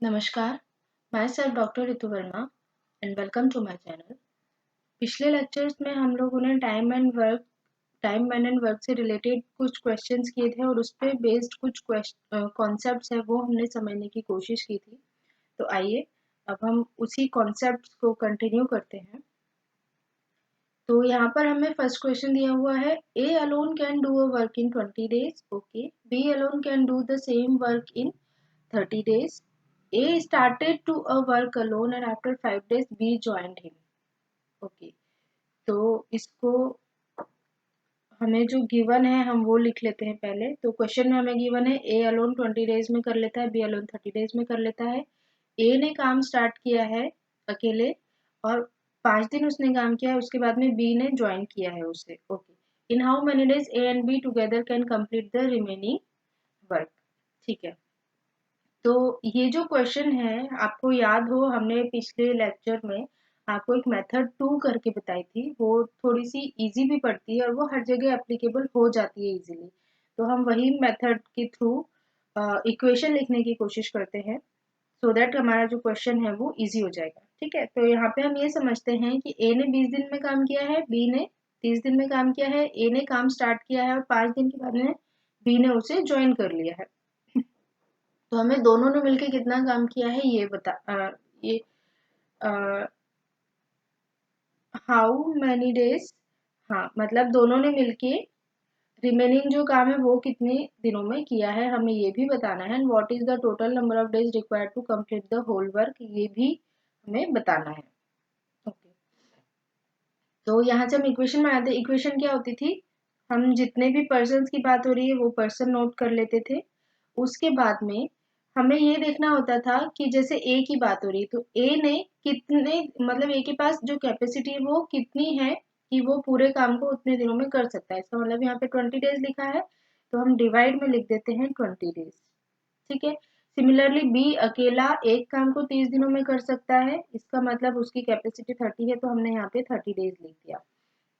नमस्कार, myself doctor Ritu Verma and welcome to my channel. पिछले lectures में हम लोगों ने टाइम मैन एंड वर्क से रिलेटेड कुछ क्वेश्चंस किए थे और उस पर बेस्ड कुछ कॉन्सेप्ट्स है वो हमने समझने की कोशिश की थी। तो आइए अब हम उसी कॉन्सेप्ट्स को कंटिन्यू करते हैं। तो यहाँ पर हमें फर्स्ट क्वेश्चन दिया हुआ है, A alone can do a work in 20 days, okay. B alone can do the same work in 30 days. A started to a work alone and after 5 days B joined him. Okay. तो इसको हमें जो given है हम वो लिख लेते हैं पहले। तो क्वेश्चन में हमें गिवन है A अलोन 20 days में कर लेता है, B अलोन 30 days में कर लेता है। A ने काम स्टार्ट किया है अकेले और 5 दिन उसने काम किया है, उसके बाद में B ने ज्वाइन किया है उसे। Okay. In how many days A and B together can complete the remaining work. ठीक है। तो ये जो क्वेश्चन है आपको याद हो हमने पिछले लेक्चर में आपको एक मेथड 2 करके बताई थी, वो थोड़ी सी इजी भी पड़ती है और वो हर जगह एप्लीकेबल हो जाती है इजीली। तो हम वही मेथड के थ्रू इक्वेशन लिखने की कोशिश करते हैं सो दैट हमारा जो क्वेश्चन है वो इजी हो जाएगा। ठीक है। तो यहाँ पे हम ये समझते हैं कि ए ने 20 दिन में काम किया है, बी ने 30 दिन में काम किया है। ए ने काम स्टार्ट किया है और 5 दिन के बाद में बी ने उसे ज्वाइन कर लिया है। तो हमें दोनों ने मिलके कितना काम किया है ये ये हाउ मैनी डेज, हाँ मतलब दोनों ने मिलके रिमेनिंग जो काम है वो कितने दिनों में किया है हमें ये भी बताना है। And what is the total number of days required to complete the whole work, ये भी हमें बताना है। ओके। तो यहाँ से हम इक्वेशन बनाते हैं। इक्वेशन क्या होती थी, हम जितने भी पर्सन की बात हो रही है वो पर्सन नोट कर लेते थे। उसके बाद में हमें ये देखना होता था कि जैसे ए की बात हो रही है तो ए ने कितने, मतलब ए के पास जो कैपेसिटी है वो कितनी है कि वो पूरे काम को उतने दिनों में कर सकता है। इसका मतलब यहाँ पे 20 डेज लिखा है तो हम डिवाइड में लिख देते हैं 20 डेज। ठीक है। सिमिलरली बी अकेला एक काम को 30 दिनों में कर सकता है, इसका मतलब उसकी कैपेसिटी 30 है तो हमने यहाँ पे 30 डेज लिख दिया।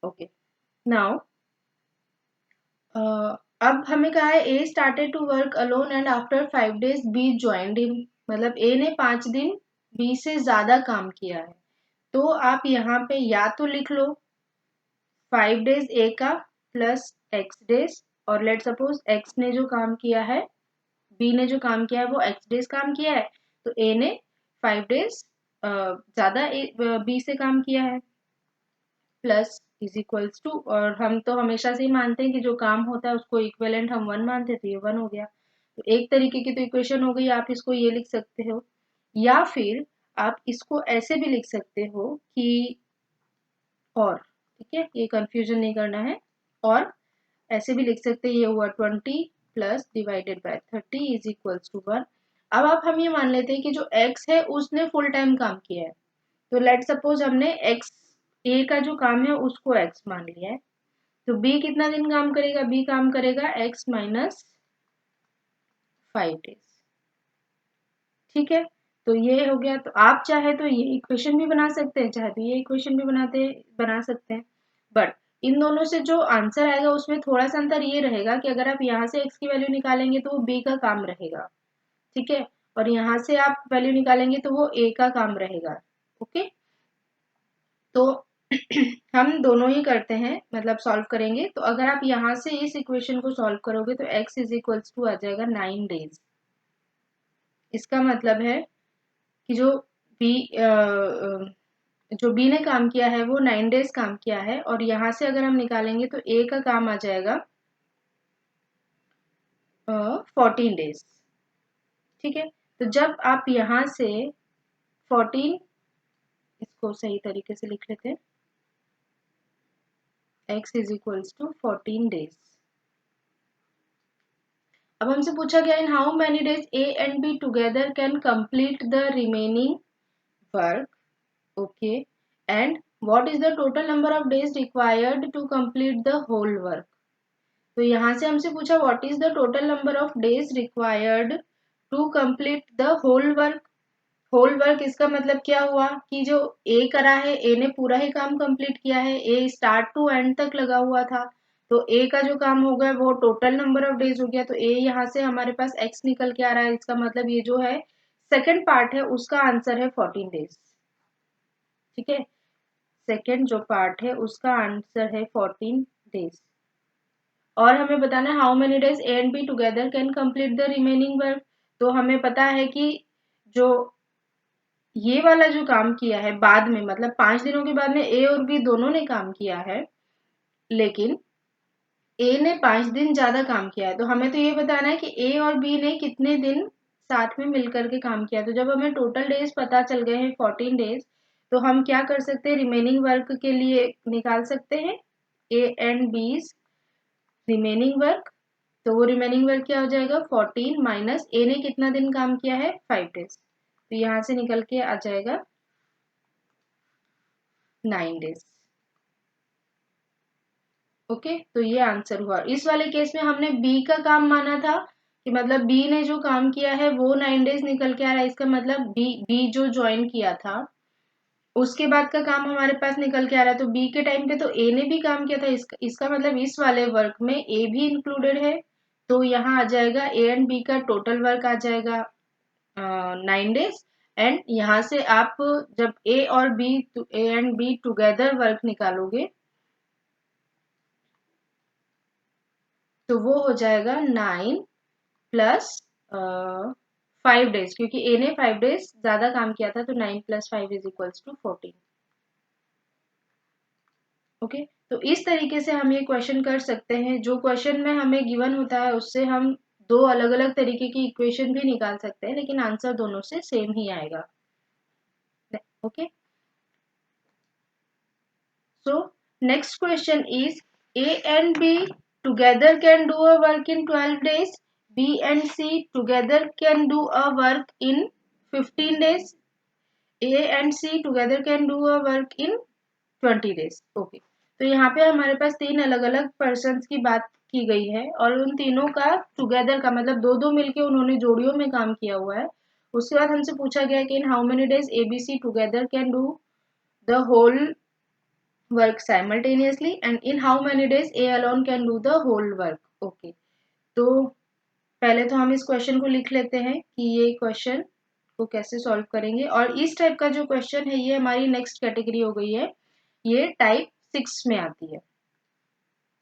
ओके। नाउ अब हमें कहा है A started to work alone and after 5 days B joined him, मतलब ए ने 5 दिन बी से ज्यादा काम किया है। तो आप यहाँ पे या तो लिख लो 5 days ए का प्लस एक्स डेज, और लेट सपोज एक्स ने जो काम किया है, बी ने जो काम किया है वो एक्स डेज काम किया है, तो ए ने 5 days ज्यादा बी से काम किया है, प्लस इज इक्वल्स टू, और हम तो हमेशा से ही मानते हैं कि जो काम होता है उसको इक्विवेलेंट हम 1 मानते हैं, तो ये 1 हो गया। तो एक तरीके की तो इक्वेशन हो गई, आप इसको ये लिख सकते हो या फिर आप इसको ऐसे भी लिख सकते हो कि और, ठीक है, ये कंफ्यूजन नहीं करना है। और ऐसे भी लिख सकते हैं, ये हुआ 20 plus divided by 30 is equals to 1। अब आप हम ये मान लेते हैं कि जो x है उसने फुल टाइम काम किया है, तो लेट सपोज हमने x a का जो काम है उसको x मान लिया है, तो b कितना दिन काम करेगा, b काम करेगा x माइनस 5 डेज। ठीक है। तो ये हो गया। तो आप चाहे तो ये इक्वेशन भी बना सकते हैं, चाहे तो ये इक्वेशन भी बना सकते हैं, बट इन दोनों से जो आंसर आएगा उसमें थोड़ा सा अंतर ये रहेगा कि अगर आप यहाँ से x की वैल्यू निकालेंगे तो वो b का काम रहेगा। ठीक है। और यहाँ से आप वैल्यू निकालेंगे तो वो a का काम रहेगा। ओके। तो हम दोनों ही करते हैं, मतलब सॉल्व करेंगे। तो अगर आप यहाँ से इस इक्वेशन को सॉल्व करोगे तो x इज इक्वल्स टू आ जाएगा 9 डेज। इसका मतलब है कि बी जो बी ने काम किया है वो 9 डेज काम किया है, और यहाँ से अगर हम निकालेंगे तो ए का काम आ जाएगा 14 डेज। ठीक है। तो जब आप यहाँ से 14, इसको सही तरीके से लिख लेते हैं, x is equals to 14 days. अब हमसे पूछा गया in how many days A and B together can complete the remaining work, okay, and what is the total number of days required to complete the whole work. तो यहाँ से हमसे पूछा what is the total number of days required to complete the whole work. Whole work इसका मतलब क्या हुआ कि जो ए करा है, ए ने पूरा ही काम कंप्लीट किया है, ए स्टार्ट टू एंड तक लगा हुआ था, तो ए का जो काम हो गया वो टोटल नंबर ऑफ डेज हो गया। तो ए यहाँ से हमारे पास एक्स निकल के आ रहा है, इसका मतलब ये जो है सेकंड पार्ट है उसका आंसर है 14 डेज। ठीक है, सेकंड जो पार्ट है उसका आंसर है 14 डेज। और हमें बताना है how many days A and B together can complete the remaining work. तो हमें पता है कि जो ये वाला जो काम किया है बाद में, मतलब 5 दिनों के बाद में ए और बी दोनों ने काम किया है, लेकिन ए ने 5 दिन ज्यादा काम किया है। तो हमें तो ये बताना है कि ए और बी ने कितने दिन साथ में मिलकर के काम किया। तो जब हमें टोटल डेज पता चल गए हैं 14 डेज, तो हम क्या कर सकते हैं, रिमेनिंग वर्क के लिए निकाल सकते हैं ए एंड बीज रिमेनिंग वर्क। तो वो रिमेनिंग वर्क क्या हो जाएगा, 14 माइनस ए ने कितना दिन काम किया है, 5 डेज। तो यहां से निकल के आ जाएगा 9 डेज। ओके, तो ये आंसर हुआ। इस वाले केस में हमने बी का काम माना था कि मतलब बी ने जो काम किया है वो 9 डेज निकल के आ रहा है। इसका मतलब बी बी जो ज्वाइन किया था उसके बाद का काम हमारे पास निकल के आ रहा है। तो बी के टाइम पे तो ए ने भी काम किया था, इसका मतलब इस वाले वर्क में ए भी इंक्लूडेड है। तो यहाँ आ जाएगा ए एंड बी का टोटल वर्क आ जाएगा 9 डेज। एंड यहाँ से आप जब ए और B, A and B together work निकालोगे तो वो हो जाएगा 9 प्लस 5 डेज, क्योंकि ए ने 5 डेज ज्यादा काम किया था। तो 9 + 5 = 14। ओके, तो इस तरीके से हम ये क्वेश्चन कर सकते हैं। जो क्वेश्चन में हमें गिवन होता है उससे हम दो अलग अलग तरीके की इक्वेशन भी निकाल सकते हैं, लेकिन आंसर दोनों से सेम ही आएगा। Okay, so next question is A and B together can do a work in 12 days. B and C together can do a work in 15 days. A and C together can do a work in 20 days. Okay. तो यहाँ पे हमारे पास तीन अलग अलग person की बात की गई है और उन तीनों का टुगेदर का मतलब दो दो मिलके उन्होंने जोड़ियों में काम किया हुआ है। उसके बाद हमसे पूछा गया कि in how many days ABC together can do the whole work simultaneously and in how many days A alone can do the whole work. Okay, तो पहले तो हम इस क्वेश्चन को लिख लेते हैं कि ये क्वेश्चन को कैसे सॉल्व करेंगे। और इस टाइप का जो क्वेश्चन है ये हमारी नेक्स्ट कैटेगरी हो गई है, ये टाइप 6 में आती है।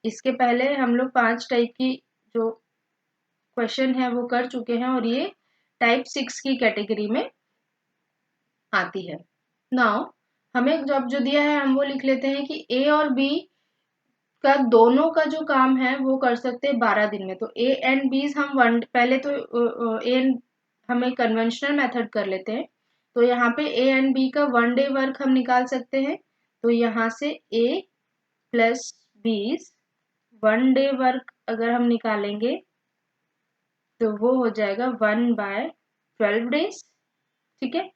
इसके पहले हम लोग 5 टाइप की जो क्वेश्चन है वो कर चुके हैं और ये टाइप 6 की कैटेगरी में आती है। नाउ हमें जब जो दिया है हम वो लिख लेते हैं कि ए और बी का दोनों का जो काम है वो कर सकते हैं 12 दिन में। तो ए एंड बी हम वन पहले तो ए एंड हमें कन्वेंशनल मेथड कर लेते हैं। तो यहाँ पे ए एंड बी का 1 डे वर्क हम निकाल सकते हैं। तो यहाँ से ए प्लस बी 1 डे वर्क अगर हम निकालेंगे तो वो हो जाएगा 1/12 डेज। ठीक है,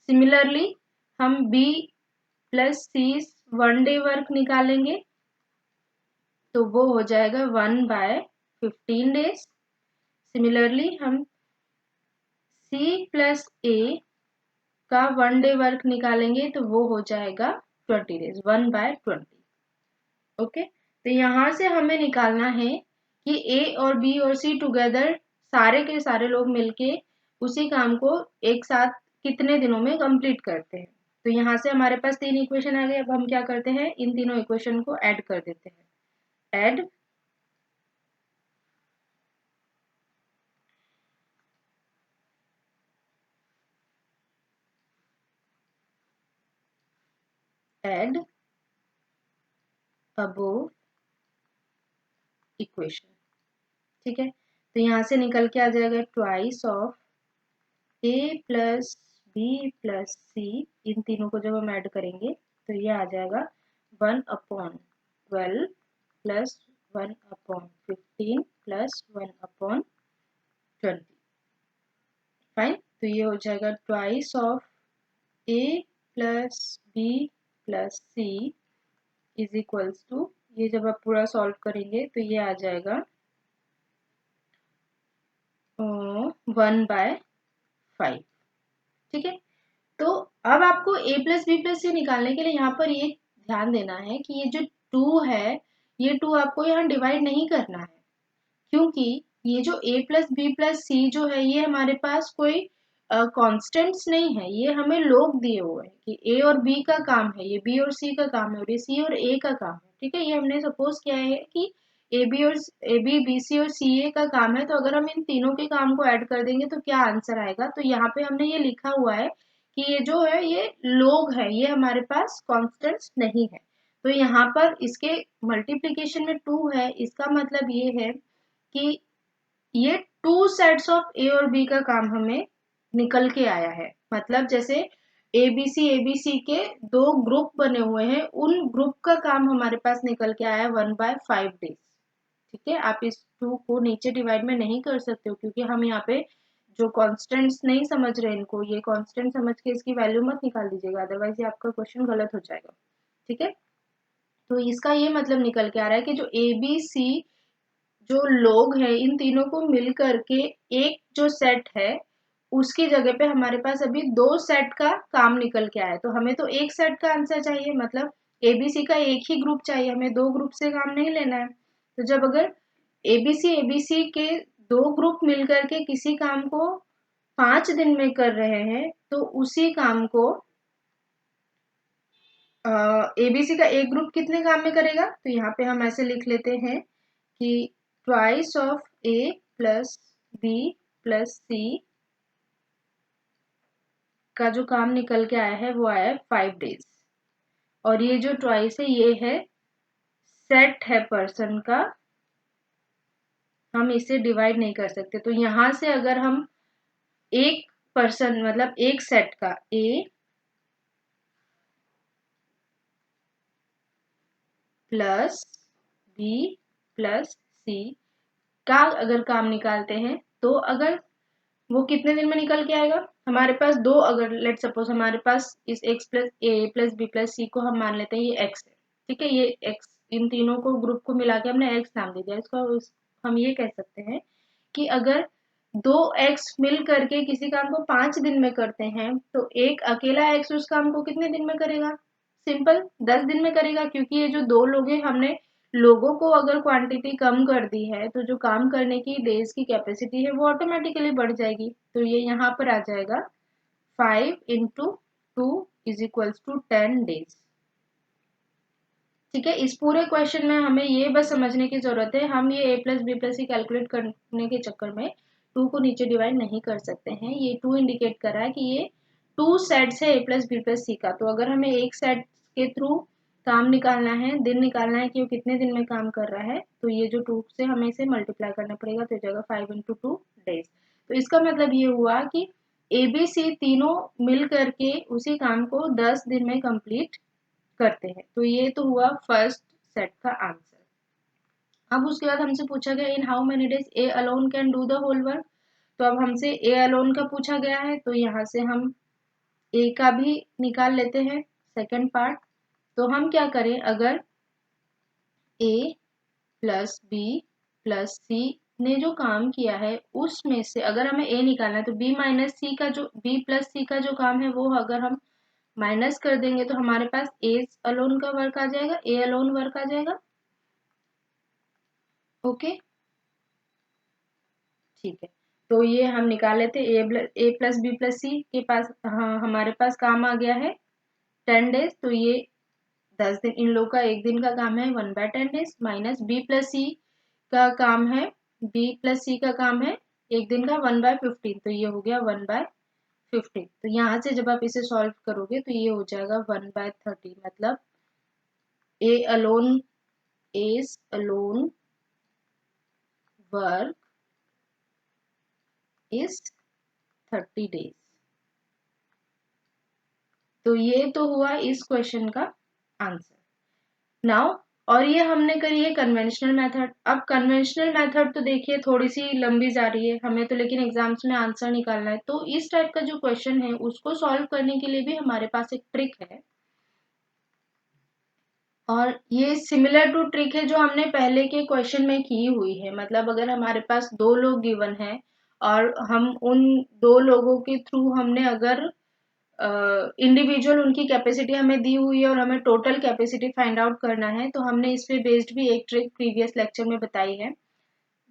सिमिलरली हम बी प्लस सी 1 डे वर्क निकालेंगे तो वो हो जाएगा 1/15 डेज। सिमिलरली हम C प्लस A का 1 डे वर्क निकालेंगे तो वो हो जाएगा 20 डेज, 1/20। ओके, तो यहाँ से हमें निकालना है कि A और B और C टुगेदर सारे के सारे लोग मिलके उसी काम को एक साथ कितने दिनों में कंप्लीट करते हैं। तो यहाँ से हमारे पास तीन इक्वेशन आ गए। अब हम क्या करते हैं, इन तीनों इक्वेशन को ऐड कर देते हैं। Add add above equation. ठीक है, तो यहाँ से निकल के आ जाएगा twice of A plus B plus C. इन तीनों को जब हम ऐड करेंगे तो ये आ जाएगा 1/12 प्लस 1/15 प्लस 1/20। फाइन, तो ये हो जाएगा twice of A plus B plus C is equals to, ये जब आप पूरा सॉल्व करेंगे तो ये आ जाएगा 1/5। ठीक है, तो अब आपको a प्लस बी प्लस सी निकालने के लिए यहाँ पर ये ध्यान देना है कि ये जो 2 है ये 2 आपको यहाँ डिवाइड नहीं करना है, क्योंकि ये जो a प्लस बी प्लस सी जो है ये हमारे पास कोई कॉन्स्टेंट्स नहीं है, ये हमें लोग दिए हुए हैं कि ए और बी का काम है, ये बी और सी का काम है, और ये सी और ए का काम है। ठीक है, ये हमने सपोज किया है कि ए बी बी सी और सी ए का काम है, तो अगर हम इन तीनों के काम को ऐड कर देंगे तो क्या आंसर आएगा। तो यहाँ पे हमने ये लिखा हुआ है कि ये जो है ये लोग है, ये हमारे पास कॉन्स्टेंट्स नहीं है। तो यहाँ पर इसके मल्टीप्लीकेशन में 2 है, इसका मतलब ये है कि ये 2 सेट्स ऑफ ए और बी का काम हमें निकल के आया है। मतलब जैसे एबीसी के 2 ग्रुप बने हुए हैं, उन ग्रुप का काम हमारे पास निकल के आया 1/5 डेज। ठीक है, आप इस 2 को नीचे डिवाइड में नहीं कर सकते हो, क्योंकि हम यहाँ पे जो कॉन्स्टेंट्स नहीं समझ रहे इनको, ये कॉन्स्टेंट समझ के इसकी वैल्यू मत निकाल दीजिएगा, अदरवाइज ये आपका क्वेश्चन गलत हो जाएगा। ठीक है, तो इसका ये मतलब निकल के आ रहा है कि जो ए बी सी जो लोग हैं, इन तीनों को मिल करके एक जो सेट है, उसकी जगह पे हमारे पास अभी 2 सेट का काम निकल के आया है। तो हमें तो एक सेट का आंसर चाहिए, मतलब एबीसी का एक ही ग्रुप चाहिए, हमें 2 ग्रुप से काम नहीं लेना है। तो जब अगर एबीसी के 2 ग्रुप मिल करके किसी काम को 5 दिन में कर रहे हैं, तो उसी काम को एबीसी का एक ग्रुप कितने काम में करेगा। तो यहाँ पे हम ऐसे लिख लेते हैं कि twice of A plus B plus C का जो काम निकल के आया है वो आया है 5 डेज। और ये जो ट्वाइस है ये है सेट है पर्सन का, हम इसे डिवाइड नहीं कर सकते। तो यहां से अगर हम एक पर्सन मतलब एक सेट का ए प्लस बी प्लस सी का अगर काम निकालते हैं, तो अगर वो कितने दिन में निकल के आएगा। हमारे पास 2, अगर लेट सपोज हमारे पास इस x प्लस ए प्लस बी प्लस सी को हम मान लेते हैं ये x है। ठीक है, ये x इन तीनों को ग्रुप को मिला के हमने x नाम दे दिया। हम ये कह सकते हैं कि अगर 2x मिल करके किसी काम को 5 दिन में करते हैं, तो एक अकेला x उस काम को कितने दिन में करेगा। सिंपल 10 दिन में करेगा, क्योंकि ये जो 2 लोग हैं, हमने लोगों को अगर क्वांटिटी कम कर दी है, तो जो काम करने की डेज की कैपेसिटी है वो ऑटोमेटिकली बढ़ जाएगी। तो ये यहाँ पर आ जाएगा 5 into 2 is equals to 10 days. ठीक है, इस पूरे क्वेश्चन में हमें ये बस समझने की जरूरत है, हम ये a plus B plus C calculate करने के चक्कर में 2 को नीचे डिवाइड नहीं कर सकते हैं। ये 2 इंडिकेट कर रहा है कि ये 2 सेट्स है a plus B plus C का। तो अगर हमें एक सेट के थ्रू काम निकालना है, दिन निकालना है कि वो कितने दिन में काम कर रहा है, तो ये जो 2 से हमें इसे मल्टीप्लाई करना पड़ेगा, तो जगह 5 इंटू 2 डेज। तो इसका मतलब ये हुआ कि ए बी सी तीनों मिल करके उसी काम को 10 दिन में कंप्लीट करते हैं। तो ये तो हुआ फर्स्ट सेट का आंसर। अब उसके बाद हमसे पूछा गया in how many days A alone can do the whole work. तो अब हमसे ए अलोन का पूछा गया है, तो यहाँ से हम ए का भी निकाल लेते हैं सेकंड पार्ट। तो हम क्या करें, अगर ए प्लस बी प्लस सी ने जो काम किया है उसमें से अगर हमें ए निकालना है, तो बी माइनस सी का जो बी प्लस सी का जो काम है वो अगर हम माइनस कर देंगे, तो हमारे पास ए अलोन का वर्क आ जाएगा, ए अलोन वर्क आ जाएगा। ओके, ठीक है, तो ये हम निकाल लेते हैं ए प्लस बी प्लस सी के पास। हाँ, हमारे पास काम आ गया है 10 डेज। तो ये 10 दिन, इन लोग का एक दिन का काम है 1/10 days, minus B plus C का काम है, बी प्लस सी का काम है एक दिन का 1/15। तो ये हो गया 1/15। तो यहाँ से जब आप इसे सॉल्व करोगे तो ये हो जाएगा 1/30। मतलब A alone as alone work is 30 days. तो ये तो हुआ इस क्वेश्चन का आंसर। नाउ, और ये हमने करी है कन्वेंशनल मेथड। अब कन्वेंशनल मेथड तो देखिए थोड़ी सी लंबी जा रही है, हमें तो लेकिन एग्जाम्स में आंसर निकालना है। तो इस टाइप का जो क्वेश्चन है उसको सॉल्व करने के लिए भी हमारे पास एक ट्रिक है, और ये सिमिलर टू ट्रिक है जो हमने पहले के क्वेश्चन में की हुई है। मतलब अगर हमारे पास 2 लोग गिवन है और हम उन 2 लोगों के थ्रू हमने अगर इंडिविजुअल उनकी कैपेसिटी हमें दी हुई है और हमें टोटल कैपेसिटी फाइंड आउट करना है, तो हमने इस पे बेस्ड भी एक ट्रिक प्रीवियस लेक्चर में बताई है।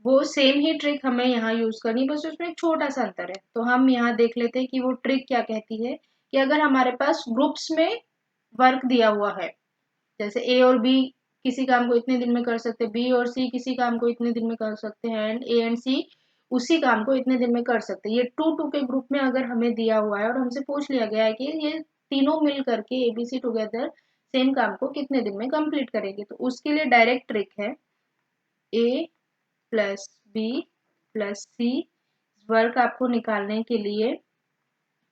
वो सेम ही ट्रिक हमें यहाँ यूज करनी है, बस उसमें एक छोटा सा अंतर है। तो हम यहाँ देख लेते हैं कि वो ट्रिक क्या कहती है कि अगर हमारे पास ग्रुप्स में वर्क दिया हुआ है, जैसे ए और बी किसी काम को इतने दिन में कर सकते हैं, बी और सी किसी काम को इतने दिन में कर सकते हैं, एंड ए एंड सी उसी काम को इतने दिन में कर सकते हैं। ये 2-2 के ग्रुप में अगर हमें दिया हुआ है और हमसे पूछ लिया गया है कि ये तीनों मिल करके एबीसी टुगेदर सेम काम को कितने दिन में कंप्लीट करेंगे, तो उसके लिए डायरेक्ट ट्रिक है A plus B plus C. Work आपको निकालने के लिए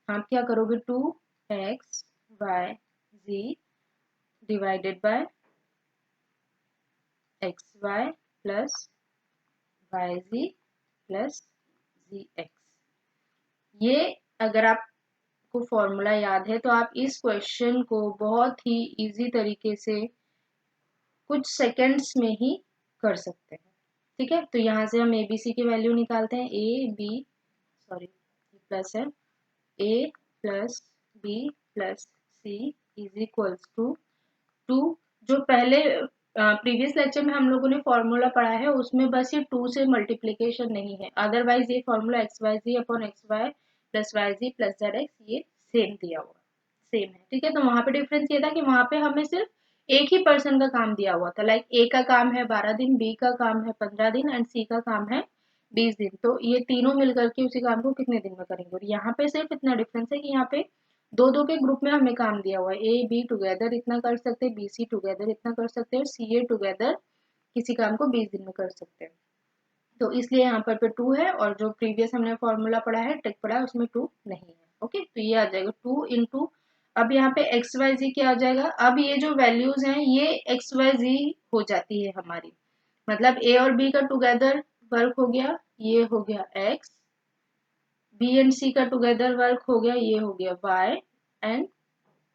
आप क्या करोगे, 2x y z divided by xy plus yz plus zx। ये अगर आपको फॉर्मूला याद है तो आप इस क्वेश्चन को बहुत ही इजी तरीके से कुछ सेकंड्स में ही कर सकते हैं। ठीक है, तो यहाँ से हम एबीसी की वैल्यू निकालते हैं। ए बी सॉरी प्लस है A plus B plus C is equals to 2। जो पहले प्रीवियस लेक्चर में हम लोगों ने फॉर्मूला पढ़ा है उसमें बस ये 2 से मल्टीप्लीकेशन नहीं है, अदरवाइज ये formula X Y Z upon X Y plus Y Z plus Z X ये सेम दिया हुआ सेम है। ठीक है, तो वहां पे डिफरेंस ये था कि वहां पे हमें सिर्फ एक ही पर्सन का काम दिया हुआ था, लाइक ए का काम है 12 दिन, बी का काम है 15 दिन एंड सी का काम है 20 दिन। तो ये तीनों मिलकर के उसी काम को कितने दिन में करेंगे, और यहाँ पे सिर्फ इतना डिफरेंस है कि यहाँ पे दो दो के ग्रुप में हमें काम दिया हुआ है, ए बी टुगेदर इतना कर सकते हैं, बी सी टुगेदर इतना कर सकते हैं, और सी ए टुगेदर किसी काम को 20 दिन में कर सकते हैं। तो इसलिए यहाँ पर 2 है, और जो प्रीवियस हमने फॉर्मूला पढ़ा है ट्रिक पढ़ा है उसमें 2 नहीं है। ओके, तो ये आ जाएगा 2 इंटू, अब यहाँ पे एक्स वाई जी क्या आ जाएगा, अब ये जो वैल्यूज हैं ये एक्स वाई जी हो जाती है हमारी, मतलब ए और बी का टुगेदर वर्क हो गया, ये हो गया एक्स, बी एंड सी का टुगेदर वर्क हो गया, ये हो गया वाई, एंड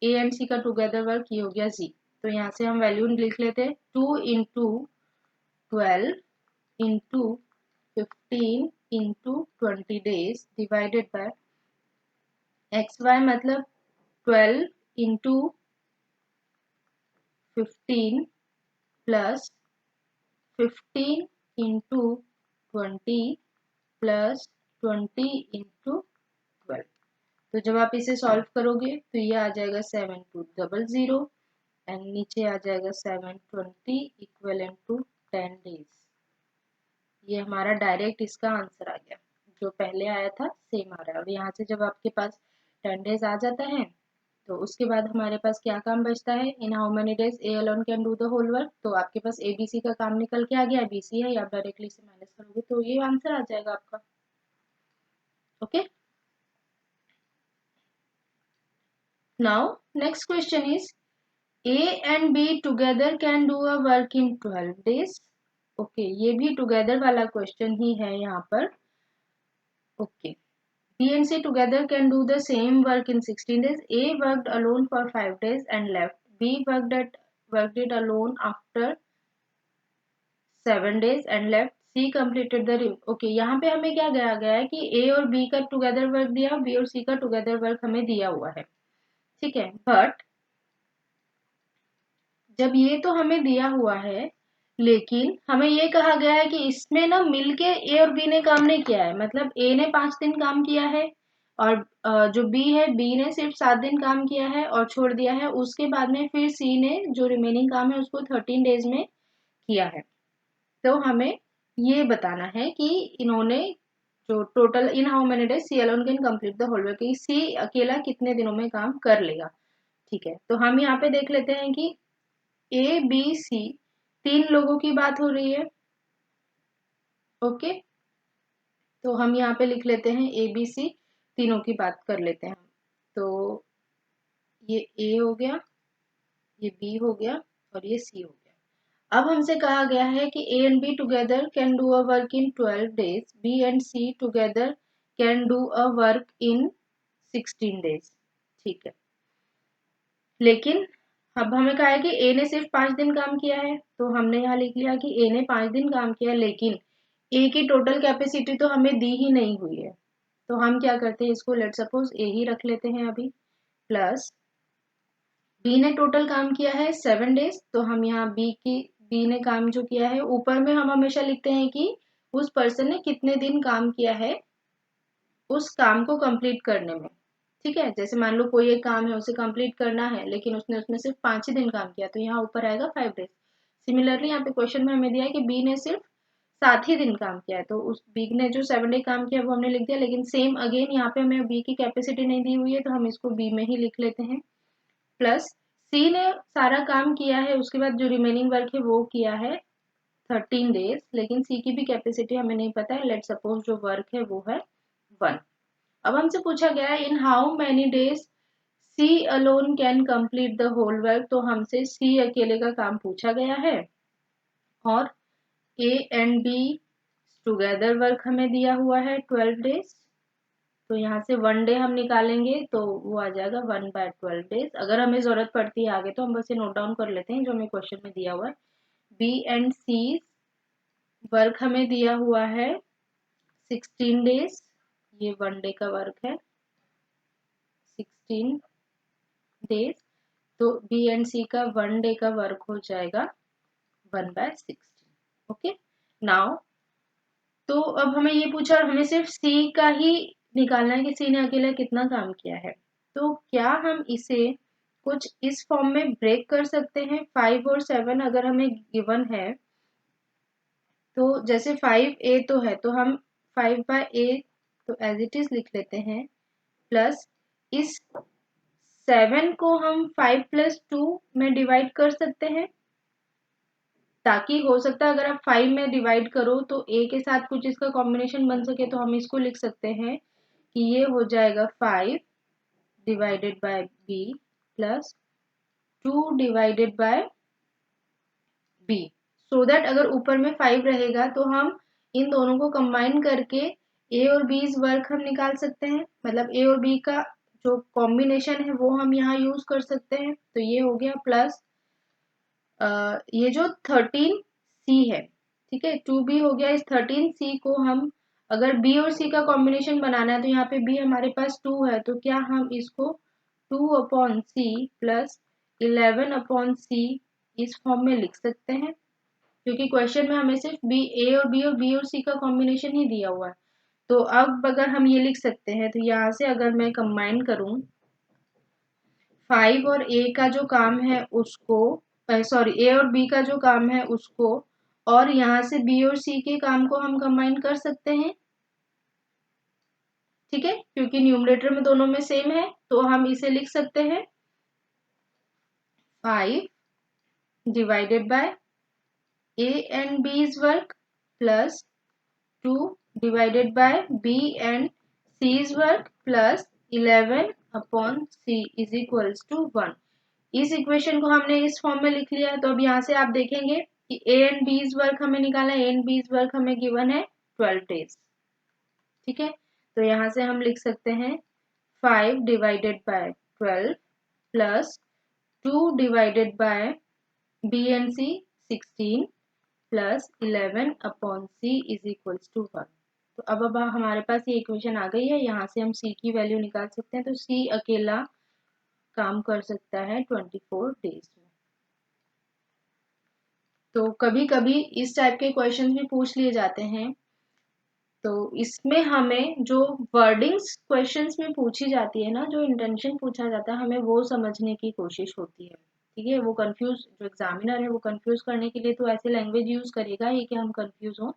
ए एंड सी का टुगेदर वर्क ये हो गया जी। तो यहाँ से हम वैल्यू लिख लेते हैं, 2 into 12 into 15 into 20 days divided by X Y, मतलब 12 into 15 plus 15 into 20 plus 20 into 12। तो जब आप इसे सॉल्व करोगे तो ये आ जाएगा 7200 एंड नीचे आ जाएगा 720 इक्वल टू 10 days। ये हमारा डायरेक्ट इसका आंसर आ गया, जो पहले आया था सेम आ रहा है। और यहाँ से जब आपके पास 10 days आ जाता है तो उसके बाद हमारे पास क्या काम बचता है, in how many days A alone can do the whole work. तो आपके पास ए बी सी का काम निकल के आ गया, बी सी है, या आप डायरेक्टली से माइनस करोगे तो ये आंसर आ जाएगा आपका। Okay, now next question is A and B together can do a work in 12 days। Okay, ये भी टुगेदर वाला क्वेश्चन ही है यहाँ पर। Okay, B and C together can do the same work in 16 days। A worked alone for 5 days and left। B worked it alone after 7 days and left। C completed the okay, यहाँ पे हमें क्या गया गया है कि A और B का टुगेदर वर्क दिया, B और C का टुगेदर वर्क हमें दिया हुआ है। ठीक है, बट जब ये तो हमें दिया हुआ है, लेकिन हमें ये कहा गया है कि इसमें ना मिलके ए और बी ने काम नहीं किया है, मतलब ए ने 5 दिन काम किया है और जो बी है, बी ने सिर्फ 7 दिन काम किया है और छोड़ दिया है। उसके बाद में फिर सी ने जो रिमेनिंग काम है उसको 13 days में किया है। तो हमें ये बताना है कि इन्होंने जो total in how many days C alone can complete the whole work, C अकेला कितने दिनों में काम कर लेगा। ठीक है, तो हम यहाँ पे देख लेते हैं कि ए बी सी 3 लोगों की बात हो रही है। ओके, तो हम यहाँ पे लिख लेते हैं ए बी सी तीनों की बात कर लेते हैं। तो ये ए हो गया, ये बी हो गया और ये सी हो गया। अब हमसे कहा गया है कि A and B together can do a work in 12 days, B and C together can do a work in 16 days। ठीक है, लेकिन अब हमें कहा है कि ए ने सिर्फ 5 दिन काम किया है, तो हमने यहाँ लिख लिया कि ए ने 5 दिन काम किया, लेकिन ए की टोटल कैपेसिटी तो हमें दी ही नहीं हुई है। तो हम क्या करते हैं, इसको लेट सपोज ए ही रख लेते हैं अभी, प्लस बी ने टोटल काम किया है 7 days, तो हम यहाँ बी ने काम जो किया है ऊपर में हम हमेशा लिखते हैं कि उस पर्सन ने कितने दिन काम किया है उस काम को कंप्लीट करने में। ठीक है, जैसे मान लो कोई एक काम है उसे कंप्लीट करना है लेकिन उसने उसमें सिर्फ 5 ही दिन काम किया तो यहाँ ऊपर आएगा 5 डेज। सिमिलरली यहाँ पे क्वेश्चन में हमें दिया है कि बी ने सिर्फ 7 ही दिन काम किया है तो उस बी ने जो 7 डे काम किया वो हमने लिख दिया, लेकिन सेम अगेन यहाँ पे हमें बी की कैपेसिटी नहीं दी हुई है तो हम इसको बी में ही लिख लेते हैं। प्लस सी ने सारा काम किया है, उसके बाद जो रिमेनिंग वर्क है वो किया है 13 डेज, लेकिन सी की भी कैपेसिटी हमें नहीं पता है। लेट सपोज जो वर्क है वो है 1। अब हमसे पूछा गया है in how many days C alone can complete the whole work, तो हमसे सी अकेले का काम पूछा गया है और ए एंड बी टुगेदर वर्क हमें दिया हुआ है 12 डेज। तो यहाँ से 1 डे हम निकालेंगे तो वो आ जाएगा 1/12 डेज। अगर हमें जरूरत पड़ती है आगे तो हम बस ये नोट डाउन कर लेते हैं जो हमें क्वेश्चन में दिया हुआ है। बी एंड सी वर्क हमें दिया हुआ है 16 डेज, ये 1 डे का वर्क है 16 डेज, तो बी एंड सी का 1 डे का वर्क हो जाएगा 1/16। ओके, नाउ तो अब हमें ये पूछा और हमें सिर्फ सी का ही निकालना है कि सी ने अकेला कितना काम किया है। तो क्या हम इसे कुछ इस फॉर्म में ब्रेक कर सकते हैं? 5 और 7 अगर हमें गिवन है तो जैसे 5a तो है तो हम 5/a तो एज इट इज लिख लेते हैं, प्लस इस 7 को हम 5 + 2 में डिवाइड कर सकते हैं ताकि हो सकता है अगर आप 5 में डिवाइड करो तो a के साथ कुछ इसका कॉम्बिनेशन बन सके, तो हम इसको लिख सकते हैं कि ये हो जाएगा 5 divided bye b plus 2 divided bye b, so that अगर ऊपर में 5 रहेगा तो हम इन दोनों को कंबाइन करके a और b वर्क हम निकाल सकते हैं, मतलब a और b का जो कॉम्बिनेशन है वो हम यहाँ यूज कर सकते हैं। तो ये हो गया प्लस ये जो 13c है, ठीक है 2b हो गया, इस 13c को हम अगर b और c का कॉम्बिनेशन बनाना है तो यहाँ पे b हमारे पास 2 है तो क्या हम इसको 2/c प्लस 11/c इस फॉर्म में लिख सकते हैं, क्योंकि क्वेश्चन में हमें सिर्फ बी और सी का कॉम्बिनेशन ही दिया हुआ है। तो अब अगर हम ये लिख सकते हैं तो यहाँ से अगर मैं कंबाइन करूं 5 और ए का जो काम है उसको, सॉरी ए और बी का जो काम है उसको, और यहाँ से बी और सी के काम को हम कंबाइन कर सकते हैं। ठीक है, क्योंकि न्यूमरेटर में दोनों में सेम है तो हम इसे लिख सकते हैं 5 divided by A and B's work plus 2 divided by B and C's work plus 11/c is equals to 1। इस इक्वेशन को हमने इस फॉर्म में लिख लिया है। तो अब यहाँ से आप देखेंगे कि ए एंड बीज वर्क हमें निकालना है, ए एंड बीज वर्क हमें गिवन है 12 डेज। ठीक है, तो यहाँ से हम लिख सकते हैं 5 divided by 12 plus 2 divided by B and C 16 plus 11/c is equals to 1। तो अब हमारे पास ये इक्वेशन आ गई है, यहाँ से हम c की वैल्यू निकाल सकते हैं। तो c अकेला काम कर सकता है 24 डेज में। तो कभी कभी इस टाइप के क्वेश्चन भी पूछ लिए जाते हैं, तो इसमें हमें जो वर्डिंग्स क्वेश्चंस में पूछी जाती है ना, जो इंटेंशन पूछा जाता है, हमें वो समझने की कोशिश होती है। ठीक है, वो कंफ्यूज जो एग्जामिनर है वो कंफ्यूज करने के लिए तो ऐसे लैंग्वेज यूज करेगा ही कि हम कंफ्यूज हों,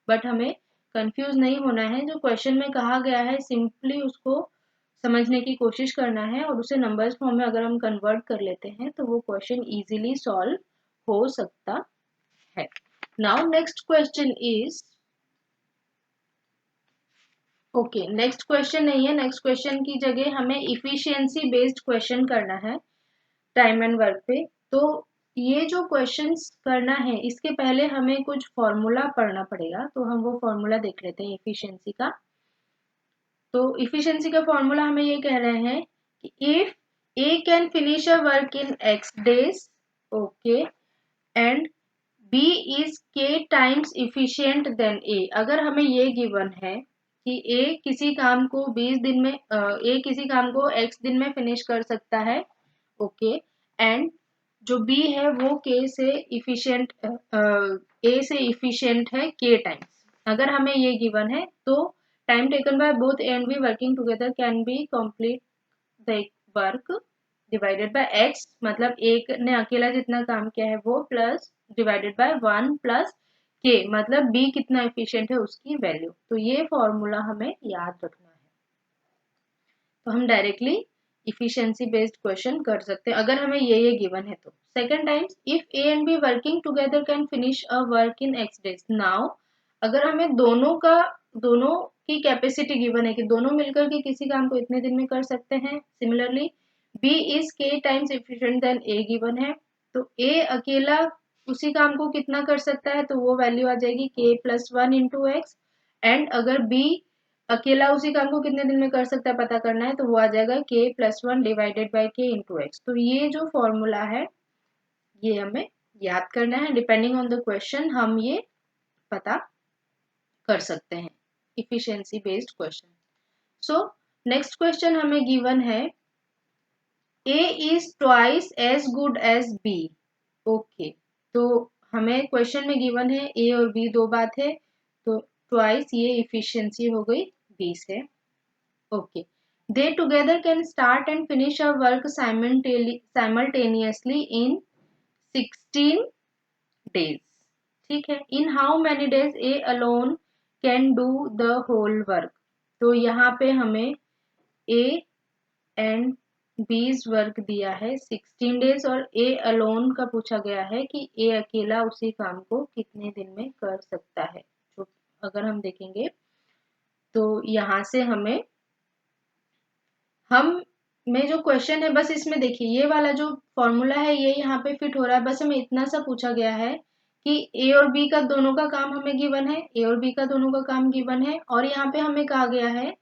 बट हमें कंफ्यूज नहीं होना है। जो क्वेश्चन में कहा गया है सिंपली उसको समझने की कोशिश करना है और उसे नंबर्स फॉर्म में अगर हम कन्वर्ट कर लेते हैं तो वो क्वेश्चन इजीली सॉल्व हो सकता है। Now next question is, okay next question नहीं है, नेक्स्ट क्वेश्चन की जगह हमें इफिशियंसी बेस्ड क्वेश्चन करना है टाइम एंड वर्क पे। तो ये जो क्वेश्चंस करना है इसके पहले हमें कुछ फॉर्मूला पढ़ना पड़ेगा, तो हम वो फॉर्मूला देख लेते हैं इफिशियंसी का। तो इफिशियंसी का फॉर्मूला हमें ये कह रहे हैं कि if A can finish a work in x days, okay, and b is k times efficient than a। अगर हमें ये गिवन है कि a किसी काम को 20 दिन में a किसी काम को x दिन में फिनिश कर सकता है, ओके, एंड जो b है वो k से इफिशियंट a से इफिशियंट है k टाइम्स, अगर हमें ये गिवन है तो time taken by both A and be working together can be complete the work divided by x, मतलब एक ने अकेला जितना काम किया है वो, प्लस डिवाइडेड बाय 1 प्लस के, मतलब बी कितना एफिशिएंट है उसकी वैल्यू। तो ये फॉर्मूला हमें याद रखना है। तो हम डायरेक्टली इफिशिएंसी बेस्ड क्वेश्चन कर सकते हैं अगर हमें ये गिवन है तो। Second times, if A and be working together can finish a work in x days. Now अगर हमें दोनों की कैपेसिटी गिवन है कि दोनों मिलकर के किसी काम को इतने दिन में कर सकते हैं। सिमिलरली बी इज के टाइम्स एफिशिएंट देन ए गिवन है, तो ए अकेला उसी काम को कितना कर सकता है, तो वो वैल्यू आ जाएगी के प्लस 1 इंटू एक्स। एंड अगर बी अकेला उसी काम को कितने दिन में कर सकता है पता करना है, तो वो आ जाएगा के प्लस 1 डिवाइडेड बाई के इंटू एक्स। तो ये जो फॉर्मूला है ये हमें याद करना है, डिपेंडिंग ऑन द क्वेश्चन हम ये पता कर सकते हैं, efficiency based question. So next question हमें गिवन है A is twice as good as B. Okay, तो हमें क्वेश्चन में गिवन है ए और बी दो बात है, तो ट्वाइस ये इफिशिएंसी हो गई बी से। Okay, they together can start and finish a work simultaneously in 16 days. ठीक है, in how many days A alone can do the whole work. तो यहाँ पे हमें ए एंड बीज वर्क दिया है 16 डेज और ए अलोन का पूछा गया है कि ए अकेला उसी काम को कितने दिन में कर सकता है। जो अगर हम देखेंगे तो यहाँ से हम में जो क्वेश्चन है बस इसमें देखिए ये वाला जो फॉर्मूला है ये यहाँ पे फिट हो रहा है। बस हमें इतना सा पूछा गया है कि ए और बी का दोनों का काम हमें गिवन है, ए और बी का दोनों का काम गिवन है, और यहाँ पे हमें कहा गया है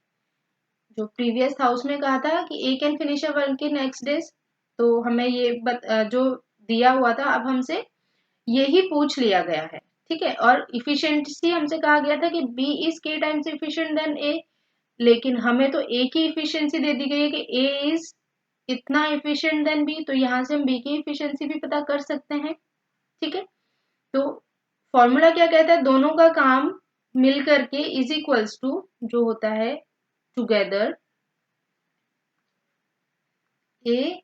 जो प्रीवियस था उसमें कहा था कि A can finish a work in next days. तो हमें ये जो दिया हुआ था अब हमसे यही पूछ लिया गया है। ठीक है, और इफिशिएंसी हमसे कहा गया था कि बी इज के टाइम्स इफिशिएंट देन ए, लेकिन हमें तो ए की इफिशिएंसी दे दी गई है कि ए इज इतना एफिशिएंट देन बी, तो यहाँ से हम बी की इफिशिएंसी भी पता कर सकते हैं। ठीक है, तो फॉर्मूला क्या कहता है, दोनों का काम मिल करके इज इक्वल्स टू जो होता है together A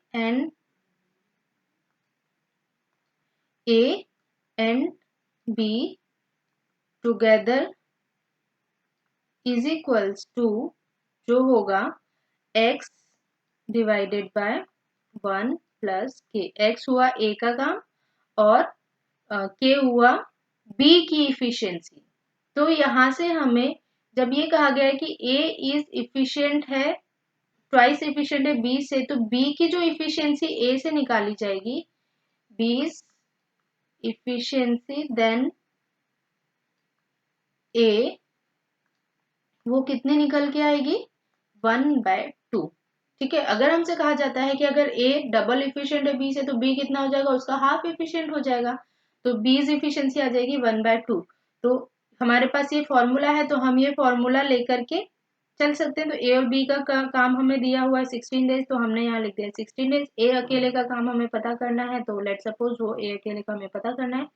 and B together is equals to जो होगा x divided by 1 plus K. x हुआ a का काम और k हुआ b की इफिशिएंसी। तो यहाँ से हमें जब ये कहा गया है कि a इज इफिशिएंट है, ट्वाइस इफिशिएंट है b से, तो b की जो इफिशिएंसी a से निकाली जाएगी, b is efficiency than a, वो कितनी निकल के आएगी 1/2। ठीक है, अगर हमसे कहा जाता है कि अगर A डबल इफिशिएंट है B से तो B कितना हो जाएगा, उसका हाफ इफिशिएंट हो जाएगा, तो B's इफिशिएंसी आ जाएगी 1/2। तो हमारे पास ये फॉर्मूला है, तो हम ये फॉर्मूला लेकर के चल सकते हैं। तो A और B का काम हमें दिया हुआ है 16 डेज, तो हमने यहाँ लिख दिया 16 डेज। A अकेले का काम हमें पता करना है, तो लेट सपोज वो A अकेले का हमें पता करना है।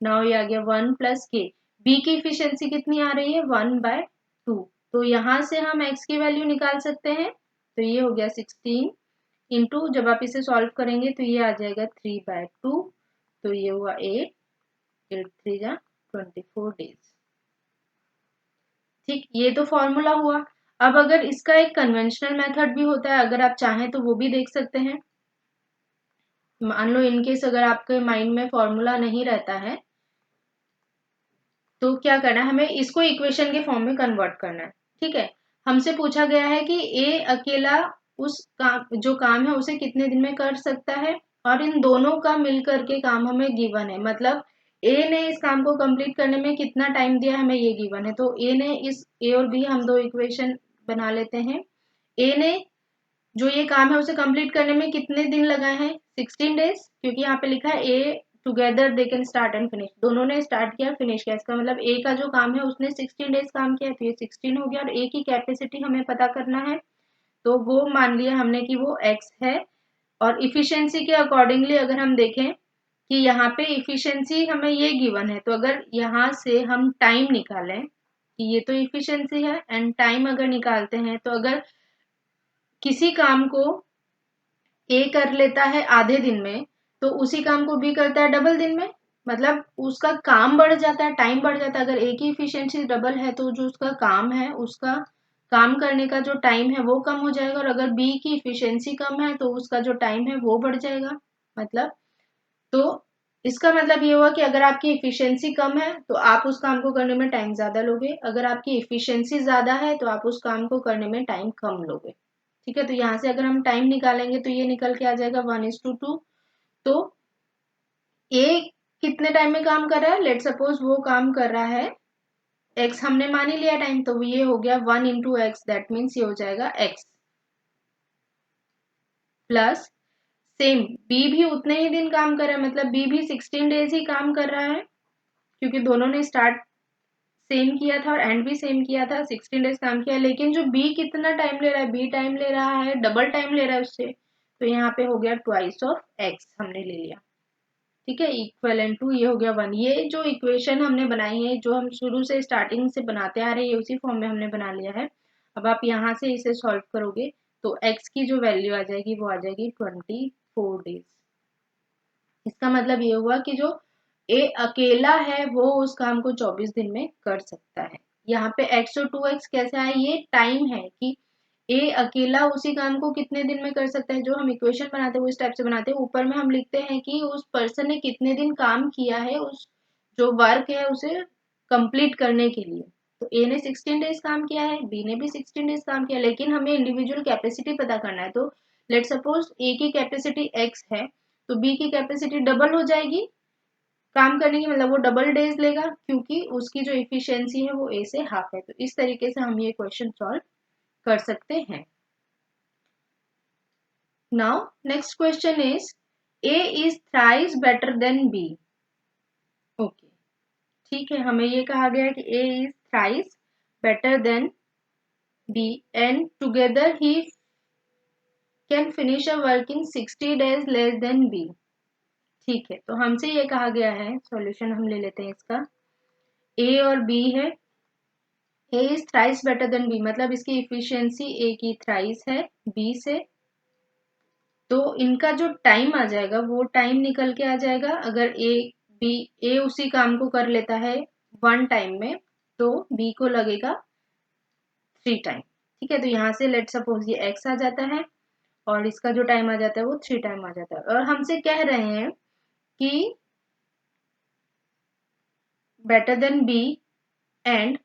नाउ ये आ गया 1 प्लस के। B की इफिशियंसी कितनी आ रही है 1/2, तो यहाँ से हम x की वैल्यू निकाल सकते हैं। तो ये हो गया 16 इंटू, जब आप इसे सॉल्व करेंगे तो ये आ जाएगा 3/2, तो ये हुआ 8, 8 3 जा 24 डेज। ठीक, ये तो फॉर्मूला हुआ। अब अगर इसका एक कन्वेंशनल मेथड भी होता है, अगर आप चाहें तो वो भी देख सकते हैं। मान लो इनकेस अगर आपके माइंड में फॉर्मूला नहीं रहता है तो क्या करना है, हमें इसको इक्वेशन के फॉर्म में कन्वर्ट करना है। ठीक है, हमसे पूछा गया है कि ए अकेला उस काम जो काम है उसे कितने दिन में कर सकता है, और इन दोनों का मिलकर के काम हमें गिवन है, मतलब ए ने इस काम को कंप्लीट करने में कितना टाइम दिया हमें ये गिवन है। तो ए ने इस ए और बी हम दो इक्वेशन बना लेते हैं। ए ने जो ये काम है उसे कंप्लीट करने में कितने दिन लगाए हैं 16 डेज, क्योंकि यहाँ पे लिखा है A together they can start and finish, दोनों ने स्टार्ट किया फिनिश किया, इसका मतलब ए का जो काम है उसने 16 डेज काम किया, तो ये 16 हो गया। और ए की कैपेसिटी हमें पता करना है, तो वो मान लिया हमने कि वो x है। और इफिशियंसी के अकॉर्डिंगली अगर हम देखें कि यहाँ पे इफिशियंसी हमें ये गिवन है, तो अगर यहाँ से हम टाइम निकालें कि ये तो इफिशिएंसी है। एंड टाइम अगर निकालते हैं तो अगर किसी काम को ए कर लेता है आधे दिन में, तो उसी काम को बी करता है डबल दिन में, मतलब उसका काम बढ़ जाता है, टाइम बढ़ जाता है। अगर ए की इफिशियंसी डबल है तो जो उसका काम है, उसका काम करने का जो टाइम है वो कम हो जाएगा, और अगर बी की इफिशियंसी कम है तो उसका जो टाइम है वो बढ़ जाएगा। मतलब तो इसका मतलब ये हुआ कि अगर आपकी इफिशियंसी कम है तो आप उस काम को करने में टाइम ज्यादा लोगे, अगर आपकी इफिशियंसी ज्यादा है तो आप उस काम को करने में टाइम कम लोगे। ठीक है, तो यहाँ से अगर हम टाइम निकालेंगे तो ये निकल के आ जाएगा 1:2। तो ए कितने टाइम में काम कर रहा है, लेट सपोज वो काम कर रहा है एक्स, हमने मान ही लिया टाइम, तो ये हो गया 1 × x, दैट मीन्स ये हो जाएगा एक्स प्लस सेम बी भी उतने ही दिन काम कर रहा है, मतलब बी भी 16 डेज ही काम कर रहा है, क्योंकि दोनों ने स्टार्ट सेम किया था और एंड भी सेम किया था, 16 डेज काम किया। लेकिन जो बी कितना टाइम ले रहा है, बी टाइम ले रहा है, डबल टाइम ले रहा है उससे, तो यहाँ पे हो गया ट्वाइस ऑफ एक्स हमने ले लिया। ठीक है, इक्वल टू ये हो गया 1। ये जो इक्वेशन हमने बनाई है, जो हम शुरू से स्टार्टिंग से बनाते आ रहे हैं, ये उसी फॉर्म में हमने बना लिया है। अब आप यहाँ से इसे सॉल्व करोगे तो x की जो वैल्यू आ जाएगी वो आ जाएगी 24 डेज। इसका मतलब ये हुआ कि जो ए अकेला है वो उस काम को 24 दिन में कर सकता है। यहाँ पे x और 2x कैसे आए, ये टाइम है कि ए अकेला उसी काम को कितने दिन में कर सकता है। जो हम इक्वेशन बनाते हैं वो इस टाइप से बनाते हैं, ऊपर में हम लिखते हैं कि उस पर्सन ने कितने दिन काम किया है उस जो वर्क है उसे कंप्लीट करने के लिए। तो ए ने 16 डेज काम किया है, बी ने भी 16 डेज काम किया, लेकिन हमें इंडिविजुअल कैपेसिटी पता करना है। तो लेट सपोज ए की कैपेसिटी एक्स है तो बी की कैपेसिटी डबल हो जाएगी काम करने की, मतलब वो डबल डेज लेगा, क्योंकि उसकी जो इफिशियंसी है वो ए से हाफ है। तो इस तरीके से हम ये क्वेश्चन सॉल्व कर सकते हैं। Now next question is A is thrice better than B. Okay, ठीक है, हमें ये कहा गया है कि A is thrice better than B and together he can finish a work in 60 days less than B. ठीक है, तो हमसे ये कहा गया है, सॉल्यूशन हम ले लेते हैं इसका। ए और बी है, A is thrice better than B, मतलब इसकी इफिशियंसी ए की थ्राइस है बी से। तो इनका जो टाइम आ जाएगा वो टाइम निकल के आ जाएगा, अगर ए उसी काम को कर लेता है 1 टाइम में तो बी को लगेगा 3 टाइम। ठीक है, तो यहाँ से लेट सपोज ये एक्स आ जाता है और इसका जो टाइम आ जाता है वो 3 टाइम आ जाता है, और हमसे कह रहे हैं कि better than B and